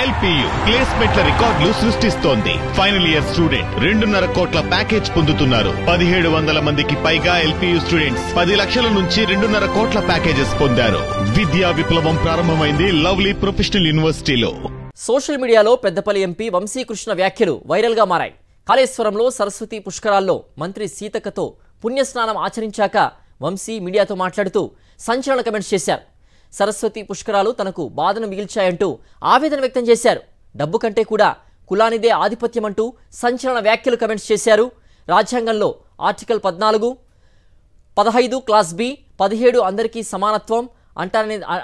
LPU ప్లేస్మెంట్ల రికార్డులు సృష్టిస్తోంది. Final year student 2.5 కోట్ల ప్యాకేజ్ పొందుతున్నారు. 1700 మందికి పైగా ఎల్పీయూ స్టూడెంట్స్ 10 లక్షల నుంచి 2.5 కోట్ల ప్యాకేజెస్ పొందారు. విద్యా విప్లవం ప్రారంభమైంది లవ్లీ ప్రొఫెషనల్ యూనివర్సిటీలో. సోషల్ మీడియాలో పెద్దపల్లి ఎంపీ వంశీకృష్ణ వ్యాఖ్యలు వైరల్ గా మారాయి. కాళేశ్వరంలో సరస్వతి పుష్కరాల్లో మంత్రి సీతక్కతో పుణ్యస్నానం ఆచరించాక వంశీ మీడియాతో మాట్లాడుతూ సంచలన కమెంట్స్ చేశారు. సరస్వతి పుష్కరాలు తనకు బాధను మిగిల్చాయంటూ ఆవేదన వ్యక్తం చేశారు. డబ్బు కంటే కూడా కులానిదే ఆధిపత్యమంటూ సంచలన వ్యాఖ్యలు కమెంట్స్ చేశారు. రాజ్యాంగంలో ఆర్టికల్ 14, 15 క్లాస్ బి, 17 అందరికీ సమానత్వం,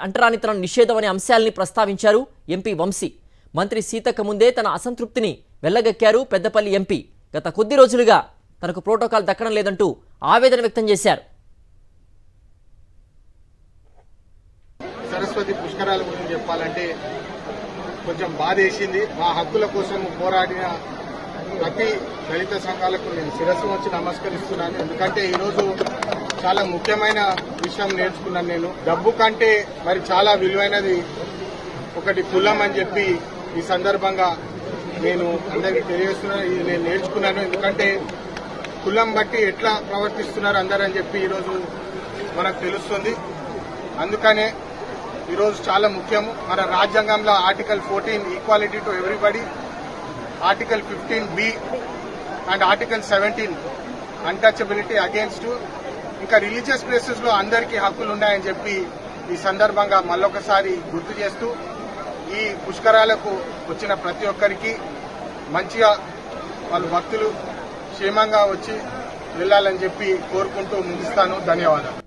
అంటరానితనం నిషేధం అనే అంశాలని ప్రస్తావించారు ఎంపీ వంశీ. మంత్రి సీతక్క ముందే తన అసంతృప్తిని వెళ్లగక్కారు పెద్దపల్లి ఎంపీ. గత కొద్ది రోజులుగా తనకు ప్రోటోకాల్ దక్కడం లేదంటూ ఆవేదన వ్యక్తం చేశారు. సరస్వతి పుష్కరాల గురించి చెప్పాలంటే కొంచెం బాధేసింది. మా హక్కుల కోసం పోరాడిన ప్రతి దళిత సంఘాలకు నేను శిరస్సు వచ్చి నమస్కరిస్తున్నాను. ఎందుకంటే ఈరోజు చాలా ముఖ్యమైన విషయం నేర్చుకున్నాను. నేను డబ్బు కంటే మరి చాలా విలువైనది ఒకటి కులం అని చెప్పి ఈ సందర్భంగా నేను అందరికీ తెలియజేస్తున్నాను. ఇది నేను నేర్చుకున్నాను. ఎందుకంటే కులం బట్టి ఎట్లా ప్రవర్తిస్తున్నారు అందరని చెప్పి ఈరోజు మనకు తెలుస్తుంది. అందుకనే ఈరోజు చాలా ముఖ్యము. మన రాజ్యాంగంలో article 14 equality to everybody, article 15B and article 17 untouchability against, ఇంకా రిలీజియస్ ప్లేసెస్ లో అందరికీ హక్కులు ఉన్నాయని చెప్పి ఈ సందర్భంగా మళ్ళొకసారి గుర్తు చేస్తూ ఈ పుష్కరాలకు వచ్చిన ప్రతి ఒక్కరికి మంచిగా వాళ్ళ భక్తులు క్షేమంగా వచ్చి వెళ్లాలని చెప్పి కోరుకుంటూ ముగిస్తాను. ధన్యవాదాలు.